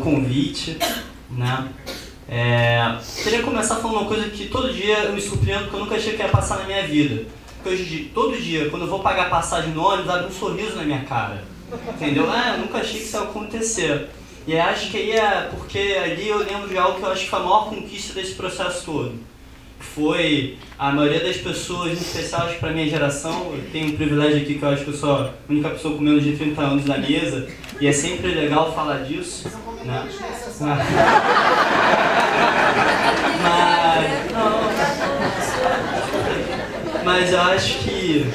Convite, né? Queria começar falando uma coisa que todo dia eu me surpreendo, que eu nunca achei que ia passar na minha vida. Porque hoje, todo dia, quando eu vou pagar passagem no ônibus, abre um sorriso na minha cara. Entendeu? Eu nunca achei que isso ia acontecer. E aí acho que aí é porque ali eu lembro de algo que eu acho que foi a maior conquista desse processo todo. Que foi a maioria das pessoas, em especial acho que pra minha geração, eu tenho um privilégio aqui que eu acho que eu sou a única pessoa com menos de 30 anos na mesa, e é sempre legal falar disso, né? Mas eu acho que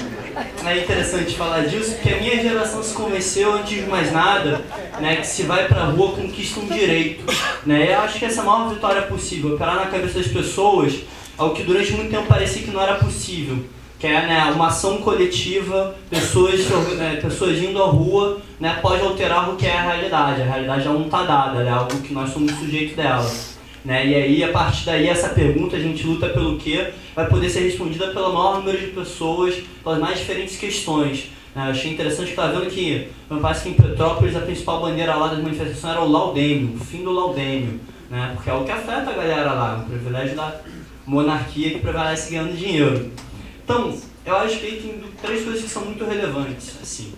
é interessante falar disso, porque a minha geração se convenceu, antes de mais nada, né, que se vai pra rua conquista um direito. Né? Eu acho que essa é a maior vitória possível, operar na cabeça das pessoas ao que durante muito tempo parecia que não era possível. Que é, né, uma ação coletiva, pessoas indo à rua, né, pode alterar o que é a realidade. A realidade já não está dada, é algo que nós somos sujeito dela. Né? E aí, a partir daí, essa pergunta, a gente luta pelo quê, vai poder ser respondida pelo maior número de pessoas, pelas mais diferentes questões. Eu achei interessante que estava vendo que, parece que em Petrópolis, a principal bandeira lá das manifestações era o laudêmio, o fim do laudêmio. Né? Porque é o que afeta a galera lá, o privilégio da monarquia que prevalece ganhando dinheiro. Então, eu acho que aí tem três coisas que são muito relevantes. Assim.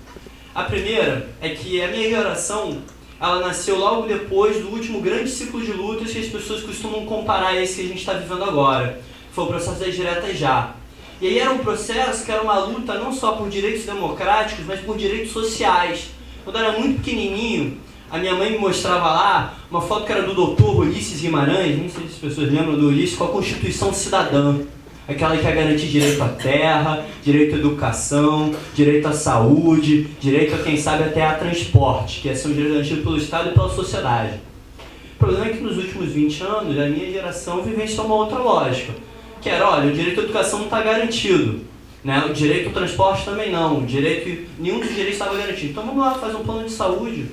A primeira é que a minha geração, ela nasceu logo depois do último grande ciclo de lutas que as pessoas costumam comparar a esse que a gente está vivendo agora. Foi o processo das diretas já. E aí era um processo que era uma luta não só por direitos democráticos, mas por direitos sociais. Quando eu era muito pequenininho, a minha mãe me mostrava lá uma foto que era do doutor Ulisses Guimarães, nem sei se as pessoas lembram do Ulisses, com a Constituição Cidadã. Aquela que ia garantir direito à terra, direito à educação, direito à saúde, direito a, quem sabe, até a transporte, que ia ser um direito garantido pelo Estado e pela sociedade. O problema é que nos últimos 20 anos, a minha geração vivenciou uma outra lógica, que era, olha, o direito à educação não está garantido, né? O direito ao transporte também não, nenhum dos direitos estava garantido. Então vamos lá fazer um plano de saúde,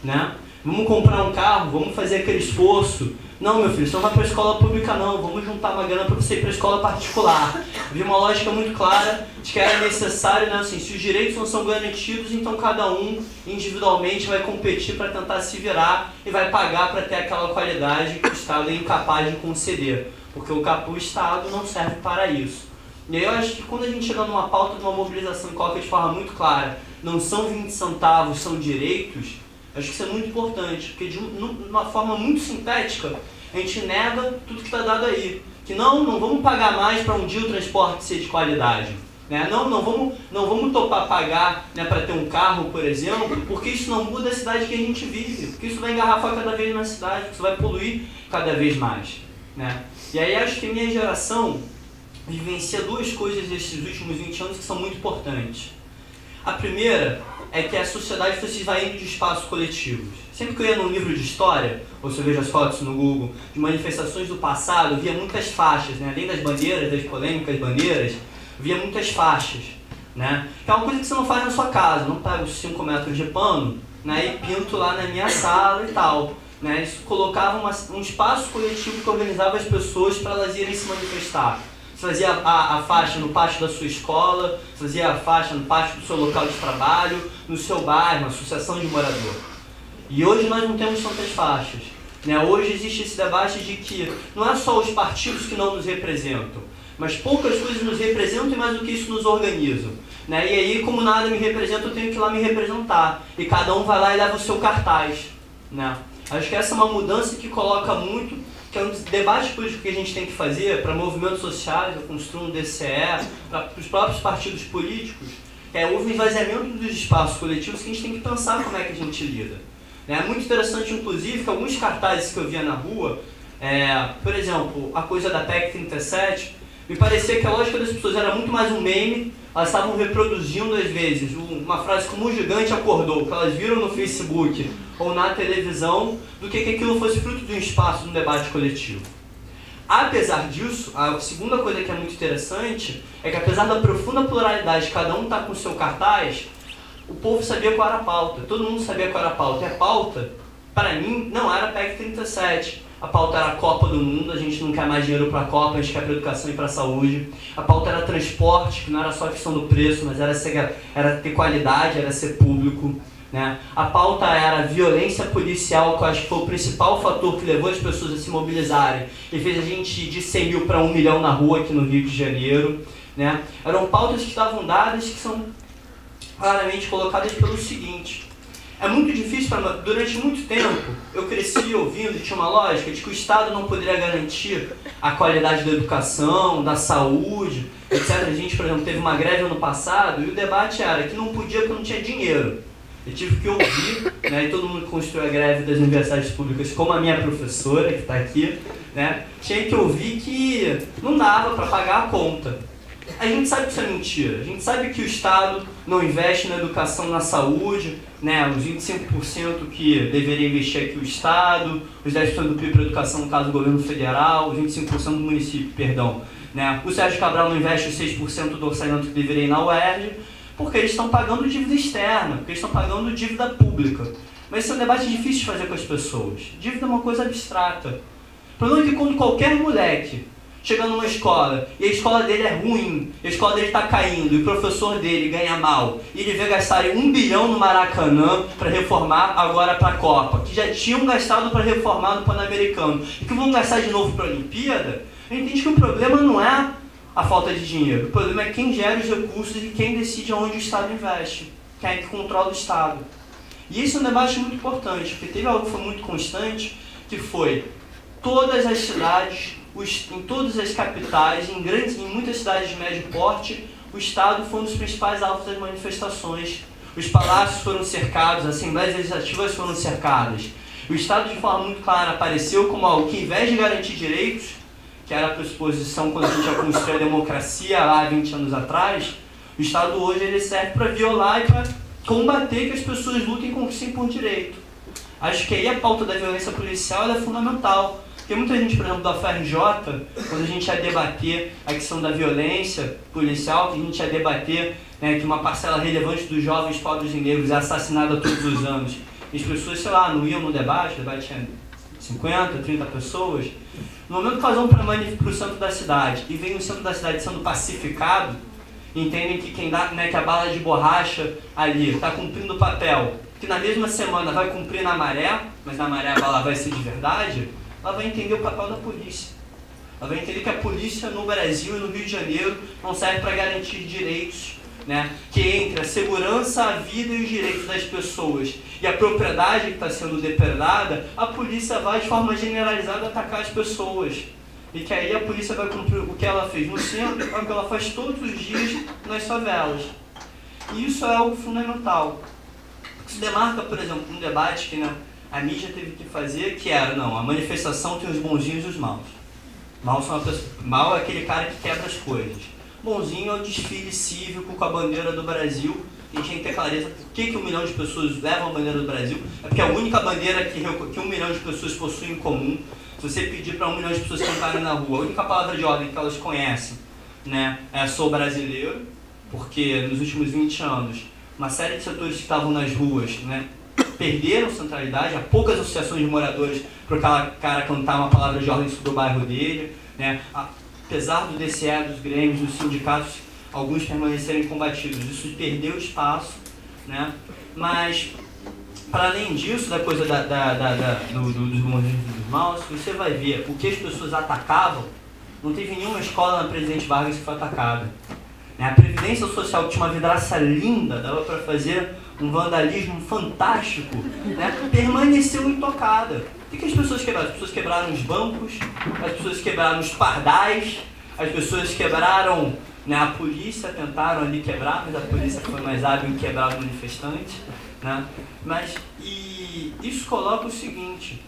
né? Vamos comprar um carro, vamos fazer aquele esforço. Não, meu filho, você não vai para a escola pública não, vamos juntar uma grana para você ir para a escola particular. Havia uma lógica muito clara de que era necessário, né, assim, se os direitos não são garantidos, então cada um individualmente vai competir para tentar se virar e vai pagar para ter aquela qualidade que o Estado é incapaz de conceder, porque o Estado não serve para isso. E aí eu acho que quando a gente chega numa pauta de uma mobilização que coloca de forma muito clara, não são 20 centavos, são direitos, acho que isso é muito importante, porque de uma forma muito sintética, a gente nega tudo que está dado aí. Que não vamos pagar mais para um dia o transporte ser de qualidade. Né? Não vamos topar pagar, né, para ter um carro, por exemplo, porque isso não muda a cidade que a gente vive. Porque isso vai engarrafar cada vez mais a cidade, porque isso vai poluir cada vez mais. Né? E aí acho que a minha geração vivencia duas coisas nesses últimos 20 anos que são muito importantes. A primeira é que a sociedade foi se esvaindo de espaços coletivos. Sempre que eu ia num livro de história, ou se eu vejo as fotos no Google, de manifestações do passado, eu via muitas faixas, né? Além das bandeiras, das polêmicas bandeiras, eu via muitas faixas. Né? Que é uma coisa que você não faz na sua casa, não pego os 5 metros de pano, né, e pinto lá na minha sala e tal. Né? Isso colocava um espaço coletivo que organizava as pessoas para elas irem se manifestar. Você fazia a faixa no pátio da sua escola, fazia a faixa no pátio do seu local de trabalho, no seu bairro, na associação de morador. E hoje nós não temos tantas faixas. Né? Hoje existe esse debate de que não é só os partidos que não nos representam, mas poucas coisas nos representam e mais do que isso nos organizam. Né? E aí, como nada me representa, eu tenho que ir lá me representar. E cada um vai lá e leva o seu cartaz. Né? Acho que essa é uma mudança que coloca muito, que é um debate político que a gente tem que fazer para movimentos sociais, eu construo um DCE, para os próprios partidos políticos, houve um esvaziamento dos espaços coletivos que a gente tem que pensar como é que a gente lida. É muito interessante, inclusive, que alguns cartazes que eu via na rua, por exemplo, a coisa da PEC 37, me parecia que a lógica das pessoas era muito mais um meme, elas estavam reproduzindo às vezes uma frase como "o gigante acordou", que elas viram no Facebook ou na televisão, do que aquilo fosse fruto de um espaço, de um debate coletivo. Apesar disso, a segunda coisa que é muito interessante é que, apesar da profunda pluralidade, cada um está com o seu cartaz, o povo sabia qual era a pauta, todo mundo sabia qual era a pauta. E a pauta, para mim, não era a PEC 37. A pauta era a Copa do Mundo, a gente não quer mais dinheiro para a Copa, a gente quer para a educação e para a saúde. A pauta era transporte, que não era só a questão do preço, mas era ter qualidade, era ser público. né? A pauta era a violência policial, que eu acho que foi o principal fator que levou as pessoas a se mobilizarem e fez a gente ir de 100 mil para 1 milhão na rua aqui no Rio de Janeiro, né? Eram pautas que estavam dadas, que são claramente colocadas pelo seguinte: é muito difícil, durante muito tempo, eu cresci ouvindo, tinha uma lógica de que o Estado não poderia garantir a qualidade da educação, da saúde, etc. A gente, por exemplo, teve uma greve ano passado e o debate era que não podia porque não tinha dinheiro. Eu tive que ouvir, né, e todo mundo que construiu a greve das universidades públicas, como a minha professora, que está aqui, né, tinha que ouvir que não dava para pagar a conta. A gente sabe que isso é mentira, a gente sabe que o Estado não investe na educação, na saúde, né, os 25% que deveria investir aqui o Estado, os 10% do PIB para a educação, no caso do governo federal, os 25% do município, perdão. Né. O Sérgio Cabral não investe os 6% do orçamento que deveria ir na UERJ, porque eles estão pagando dívida externa, porque eles estão pagando dívida pública. Mas esse é um debate difícil de fazer com as pessoas. Dívida é uma coisa abstrata. O problema é que quando qualquer moleque chega numa escola e a escola dele é ruim, a escola dele está caindo e o professor dele ganha mal, e ele vê gastarem 1 bilhão no Maracanã para reformar agora para a Copa, que já tinham gastado para reformar no Pan-Americano, e que vão gastar de novo para a Olimpíada, a gente entende que o problema não é a falta de dinheiro, o problema é quem gera os recursos e quem decide aonde o Estado investe, quem é que controla o Estado. E esse é um debate muito importante, porque teve algo que foi muito constante, que foi todas as cidades, em todas as capitais, em muitas cidades de médio porte, o Estado foi um dos principais alvos das manifestações. Os palácios foram cercados, as assembleias legislativas foram cercadas. O Estado, de forma muito clara, apareceu como algo que, ao invés de garantir direitos, que era a pressuposição quando a gente já construiu a democracia lá há 20 anos atrás, o Estado hoje ele serve para violar e para combater que as pessoas lutem e conquistem por direito. Acho que aí a pauta da violência policial ela é fundamental. Porque muita gente, por exemplo, da UFRJ, quando a gente ia debater a questão da violência policial, que a gente ia debater, né, que uma parcela relevante dos jovens pobres e negros é assassinada todos os anos, e as pessoas, sei lá, não iam no debate, o debate tinha 50, 30 pessoas, no momento que elas vão para o centro da cidade e vem o centro da cidade sendo pacificado, entendem que quem dá, né, que a bala de borracha ali está cumprindo o papel, que na mesma semana vai cumprir na Maré, mas na Maré a bala vai ser de verdade, ela vai entender o papel da polícia. Ela vai entender que a polícia no Brasil e no Rio de Janeiro não serve para garantir direitos, né, que entre a segurança, a vida e os direitos das pessoas e a propriedade que está sendo depredada, a polícia vai de forma generalizada atacar as pessoas. E que aí a polícia vai cumprir o que ela fez no centro, o que ela faz todos os dias nas favelas. E isso é algo fundamental. Isso demarca, por exemplo, um debate que, né, a mídia teve que fazer, que era, não, a manifestação tem os bonzinhos e os maus. Mal é aquele cara que quebra as coisas. Bonzinho é o desfile cívico com a bandeira do Brasil. A gente tem que ter clareza por que 1 milhão de pessoas levam a bandeira do Brasil. É porque é a única bandeira que 1 milhão de pessoas possuem em comum. Se você pedir para 1 milhão de pessoas cantarem na rua, a única palavra de ordem que elas conhecem, né, é sou brasileiro, porque nos últimos 20 anos, uma série de setores que estavam nas ruas, né, perderam centralidade, há poucas associações de moradores para o cara cantar uma palavra de ordem sobre o bairro dele, né? Apesar do DCE, dos grêmios, dos sindicatos, alguns permanecerem combatidos, isso perdeu espaço, né? Mas, para além disso, da coisa dos bons e dos maus, você vai ver o que as pessoas atacavam, não teve nenhuma escola na Presidente Vargas que foi atacada. A Previdência Social, que tinha uma vidraça linda, dava para fazer um vandalismo fantástico, né, permaneceu intocada. O que as pessoas quebraram? As pessoas quebraram os bancos, as pessoas quebraram os pardais, as pessoas quebraram, né, a polícia, tentaram ali quebrar, mas a polícia foi mais hábil em quebrar os manifestantes, né? E isso coloca o seguinte,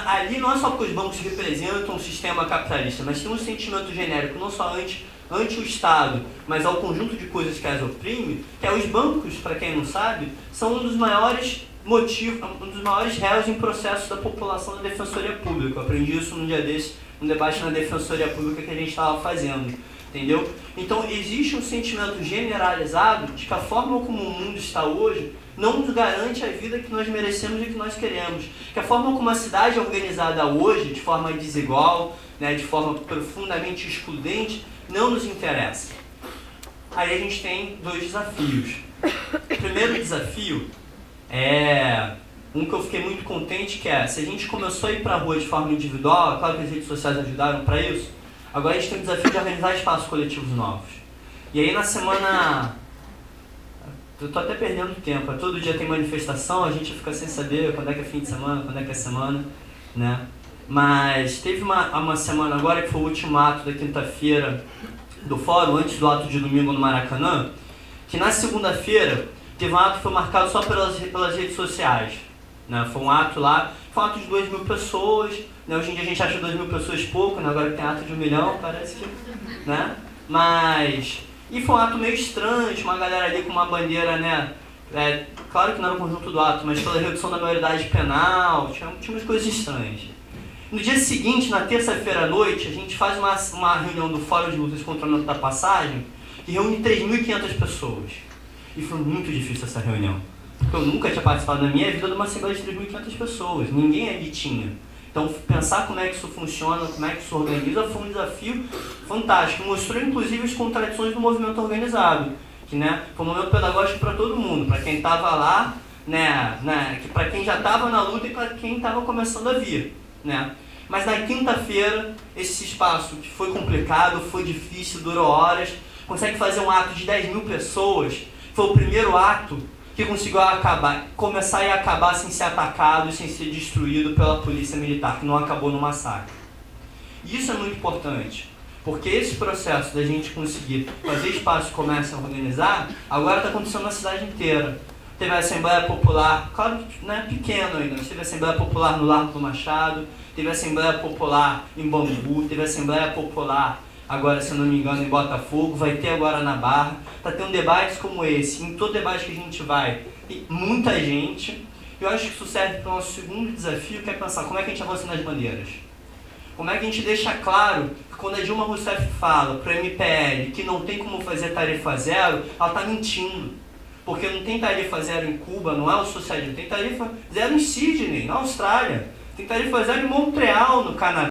ali não é só porque os bancos representam um sistema capitalista, mas tem um sentimento genérico, não só anti o Estado, mas ao conjunto de coisas que as oprime, que é os bancos, para quem não sabe, são um dos maiores motivos, um dos maiores réus em processo da população da Defensoria Pública. Eu aprendi isso num dia desse, num debate na Defensoria Pública que a gente estava fazendo, entendeu? Então existe um sentimento generalizado de que a forma como o mundo está hoje não nos garante a vida que nós merecemos e que nós queremos. Que a forma como a cidade é organizada hoje, de forma desigual, né, de forma profundamente excludente, não nos interessa. Aí a gente tem 2 desafios. O primeiro desafio Um que eu fiquei muito contente, que é, se a gente começou a ir para a rua de forma individual, claro que as redes sociais ajudaram para isso, agora a gente tem o desafio de organizar espaços coletivos novos. E aí na semana, eu tô até perdendo tempo, todo dia tem manifestação, a gente fica sem saber quando é que é fim de semana, quando é que é semana, né? Mas teve uma semana agora, que foi o último ato da quinta-feira do fórum, antes do ato de domingo no Maracanã, que na segunda-feira teve um ato que foi marcado só pelas redes sociais. Né? Foi um ato lá, foi um ato de 2.000 pessoas, né? Hoje em dia a gente acha 2.000 pessoas pouco, né? Agora tem ato de 1 milhão, parece que, né? E foi um ato meio estranho, tinha uma galera ali com uma bandeira, né? Claro que não era o conjunto do ato, mas pela redução da maioridade penal, tinha umas coisas estranhas. No dia seguinte, na terça-feira à noite, a gente faz uma reunião do Fórum de Lutas contra o Aumento da Passagem, que reúne 3.500 pessoas. E foi muito difícil essa reunião. Porque eu nunca tinha participado na minha vida de uma assembleia de 3.500 pessoas. Ninguém ali tinha. Então, pensar como é que isso funciona, como é que isso organiza, foi um desafio fantástico. Mostrou, inclusive, as contradições do movimento organizado. Que, né, foi um momento pedagógico para todo mundo. Para quem estava lá, né, para quem já estava na luta e para quem estava começando a vir. Né? Mas na quinta-feira, esse espaço que foi complicado, foi difícil, durou horas, consegue fazer um ato de 10.000 pessoas. Foi o primeiro ato que conseguiu começar e acabar sem ser atacado, sem ser destruído pela polícia militar, que não acabou no massacre. E isso é muito importante, porque esse processo da gente conseguir fazer espaço que comece a organizar, agora está acontecendo na cidade inteira. Teve a Assembleia Popular, claro que não é pequeno ainda, mas teve a Assembleia Popular no Largo do Machado, teve a Assembleia Popular em Bangu, teve a Assembleia Popular agora, se eu não me engano, em Botafogo, vai ter agora na Barra. Está tendo debates como esse. Em todo debate que a gente vai, tem muita gente. Eu acho que isso serve para o nosso segundo desafio, que é pensar como é que a gente avança nas bandeiras. Como é que a gente deixa claro que quando a Dilma Rousseff fala para o MPL que não tem como fazer tarifa zero, ela está mentindo. Porque não tem tarifa zero em Cuba, não é o socialismo. Tem tarifa zero em Sydney, na Austrália. Tem tarifa zero em Montreal, no Canadá.